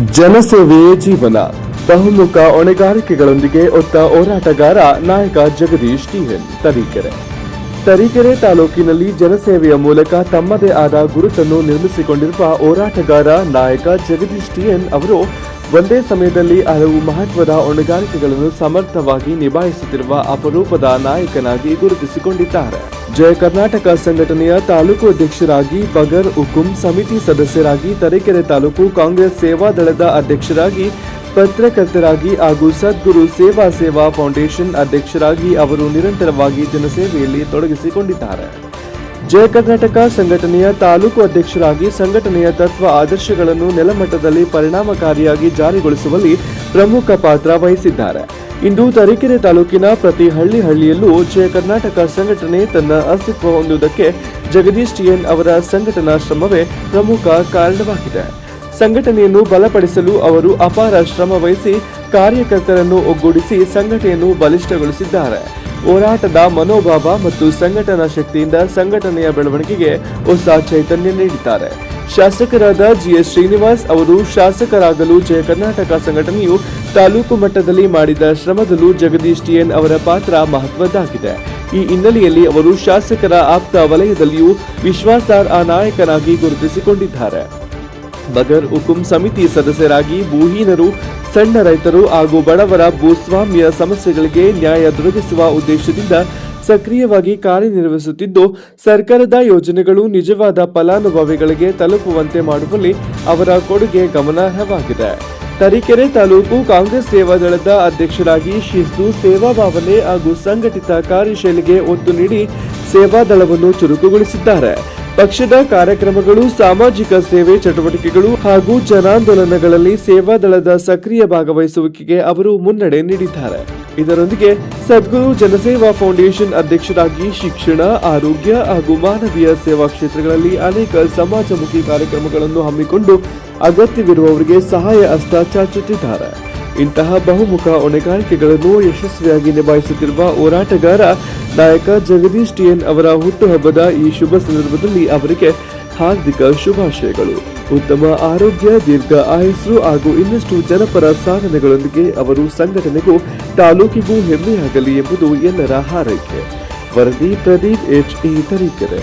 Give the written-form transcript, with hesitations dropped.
ಜನಸೇವೆಯೇ ಜೀವನ. ಬಹುಮುಖ ಹೊಣೆಗಾರಿಕೆಗಳೊಂದಿಗೆ ಹೊತ್ತ ಹೋರಾಟಗಾರ ನಾಯಕ ಜಗದೀಶ್ ಟಿಎನ್ ತರೀಕೆರೆ ತಾಲೂಕಿನಲ್ಲಿ ಜನಸೇವೆಯ ಮೂಲಕ ತಮ್ಮದೇ ಆದ ಗುರುತನ್ನು ನಿರ್ಮಿಸಿಕೊಂಡಿರುವ ಹೋರಾಟಗಾರ ನಾಯಕ ಜಗದೀಶ್ ಟಿಎನ್ ಅವರು ಒಂದೇ ಸಮಯದಲ್ಲಿ ಹಲವು ಮಹತ್ವದ ಹೊಣೆಗಾರಿಕೆಗಳನ್ನು ಸಮರ್ಥವಾಗಿ ನಿಭಾಯಿಸುತ್ತಿರುವ ಅಪರೂಪದ ನಾಯಕನಾಗಿ ಗುರುತಿಸಿಕೊಂಡಿದ್ದಾರೆ. ಜಯ ಕರ್ನಾಟಕ ಸಂಘಟನೆಯ ತಾಲೂಕು ಅಧ್ಯಕ್ಷರಾಗಿ, ಬಗರ್ ಹುಕುಂ ಸಮಿತಿ ಸದಸ್ಯರಾಗಿ, ತರೀಕೆರೆ ತಾಲೂಕು ಕಾಂಗ್ರೆಸ್ ಸೇವಾದಳದ ಅಧ್ಯಕ್ಷರಾಗಿ, ಪತ್ರಕರ್ತರಾಗಿ ಹಾಗೂ ಸದ್ಗುರು ಸೇವಾ ಫೌಂಡೇಶನ್ ಅಧ್ಯಕ್ಷರಾಗಿ ಅವರು ನಿರಂತರವಾಗಿ ಜನಸೇವೆಯಲ್ಲಿ ತೊಡಗಿಸಿಕೊಂಡಿದ್ದಾರೆ. ಜಯ ಕರ್ನಾಟಕ ಸಂಘಟನೆಯ ತಾಲೂಕು ಅಧ್ಯಕ್ಷರಾಗಿ ಸಂಘಟನೆಯ ತತ್ವ ಆದರ್ಶಗಳನ್ನು ನೆಲಮಟ್ಟದಲ್ಲಿ ಪರಿಣಾಮಕಾರಿಯಾಗಿ ಜಾರಿಗೊಳಿಸುವಲ್ಲಿ ಪ್ರಮುಖ ಪಾತ್ರ ವಹಿಸಿದ್ದಾರೆ. ಇಂದು ತರೀಕೆರೆ ತಾಲೂಕಿನ ಪ್ರತಿ ಹಳ್ಳಿಯಲ್ಲೂ ಜಯ ಕರ್ನಾಟಕ ಸಂಘಟನೆ ತನ್ನ ಅಸ್ತಿತ್ವ ಹೊಂದುವುದಕ್ಕೆ ಜಗದೀಶ್ ಟಿಎನ್ ಅವರ ಸಂಘಟನಾ ಶ್ರಮವೇ ಪ್ರಮುಖ ಕಾರಣವಾಗಿದೆ. ಸಂಘಟನೆಯನ್ನು ಬಲಪಡಿಸಲು ಅವರು ಅಪಾರ ಶ್ರಮ ವಹಿಸಿ ಕಾರ್ಯಕರ್ತರನ್ನು ಒಗ್ಗೂಡಿಸಿ ಸಂಘಟನೆಯನ್ನು ಬಲಿಷ್ಠಗೊಳಿಸಿದ್ದಾರೆ. ಹೋರಾಟದ ಮನೋಭಾವ ಮತ್ತು ಸಂಘಟನಾ ಶಕ್ತಿಯಿಂದ ಸಂಘಟನೆಯ ಬೆಳವಣಿಗೆಗೆ ಹೊಸ ಚೈತನ್ಯ ನೀಡಿದ್ದಾರೆ. ಶಾಸಕರಾದ ಜಿಎಸ್ ಶ್ರೀನಿವಾಸ್ ಅವರು ಶಾಸಕರಾಗಲು ಜಯ ಕರ್ನಾಟಕ ಸಂಘಟನೆಯು ತಾಲೂಕು ಮಟ್ಟದಲ್ಲಿ ಮಾಡಿದ ಶ್ರಮದಲ್ಲೂ ಜಗದೀಶ್ ಟಿಎನ್ ಅವರ ಪಾತ್ರ ಮಹತ್ವದ್ದಾಗಿದೆ. ಈ ಹಿನ್ನೆಲೆಯಲ್ಲಿ ಅವರು ಶಾಸಕರ ಆಪ್ತ ವಲಯದಲ್ಲಿಯೂ ವಿಶ್ವಾಸಾರ್ಹ ನಾಯಕನಾಗಿ ಗುರುತಿಸಿಕೊಂಡಿದ್ದಾರೆ. ಬಗರ್ ಹುಕುಂ ಸಮಿತಿ ಸದಸ್ಯರಾಗಿ ಭೂಹೀನರು, ಸಣ್ಣ ರೈತರು ಹಾಗೂ ಬಡವರ ಭೂಸ್ವಾಮ್ಯ ಸಮಸ್ಯೆಗಳಿಗೆ ನ್ಯಾಯ ದೊರಕಿಸುವ ಉದ್ದೇಶದಿಂದ ಸಕ್ರಿಯವಾಗಿ ಕಾರ್ಯನಿರ್ವಹಿಸುತ್ತಿದ್ದು, ಸರ್ಕಾರದ ಯೋಜನೆಗಳು ನಿಜವಾದ ಫಲಾನುಭವಿಗಳಿಗೆ ತಲುಪುವಂತೆ ಮಾಡುವಲ್ಲಿ ಅವರ ಕೊಡುಗೆ ಗಮನಾರ್ಹವಾಗಿದೆ. ತರೀಕೆರೆ ತಾಲೂಕು ಕಾಂಗ್ರೆಸ್ ಸೇವಾದಳದ ಅಧ್ಯಕ್ಷರಾಗಿ ಶಿಸ್ತು, ಸೇವಾ ಭಾವನೆ ಹಾಗೂ ಸಂಘಟಿತ ಕಾರ್ಯಶೈಲಿಗೆ ಒತ್ತು ನೀಡಿ ಸೇವಾದಳವನ್ನು ಚುರುಕುಗೊಳಿಸಿದ್ದಾರೆ. ಪಕ್ಷದ ಕಾರ್ಯಕ್ರಮಗಳು, ಸಾಮಾಜಿಕ ಸೇವೆ ಚಟುವಟಿಕೆಗಳು ಹಾಗೂ ಜನಾಂದೋಲನಗಳಲ್ಲಿ ಸೇವಾದಳದ ಸಕ್ರಿಯ ಭಾಗವಹಿಸುವಿಕೆಗೆ ಅವರು ಮುನ್ನಡೆ ನೀಡಿದ್ದಾರೆ. ಇದರೊಂದಿಗೆ ಸದ್ಗುರು ಜನಸೇವಾ ಫೌಂಡೇಶನ್ ಅಧ್ಯಕ್ಷರಾಗಿ ಶಿಕ್ಷಣ, ಆರೋಗ್ಯ ಹಾಗೂ ಮಾನವೀಯ ಸೇವಾ ಕ್ಷೇತ್ರಗಳಲ್ಲಿ ಅನೇಕ ಸಮಾಜಮುಖಿ ಕಾರ್ಯಕ್ರಮಗಳನ್ನು ಹಮ್ಮಿಕೊಂಡು ಅಗತ್ಯವಿರುವವರಿಗೆ ಸಹಾಯ ಹಸ್ತ ಚಾಚುತ್ತಿದ್ದಾರೆ. ಇಂತಹ ಬಹುಮುಖ ಹೊಣೆಗಾರಿಕೆಗಳನ್ನು ಯಶಸ್ವಿಯಾಗಿ ನಿಭಾಯಿಸುತ್ತಿರುವ ಹೋರಾಟಗಾರ ನಾಯಕ ಜಗದೀಶ್ ಟಿಎನ್ ಅವರ ಹುಟ್ಟುಹಬ್ಬದ ಈ ಶುಭ ಸಂದರ್ಭದಲ್ಲಿ ಅವರಿಗೆ ಹಾರ್ದಿಕ ಶುಭಾಶಯಗಳು. ಉತ್ತಮ ಆರೋಗ್ಯ, ದೀರ್ಘ ಆಯುಸ್ಸು ಹಾಗೂ ಇನ್ನಷ್ಟು ಜನಪರ ಸಾಧನೆಗಳೊಂದಿಗೆ ಅವರು ಸಂಘಟನೆಗೂ ತಾಲೂಕಿಗೂ ಹೆಮ್ಮೆಯಾಗಲಿ ಎಂಬುದು ಎಲ್ಲರ ಹಾರೈಕೆ. ವರದಿ ಪ್ರದೀಪ್ HE ತರೀಕೆರೆ.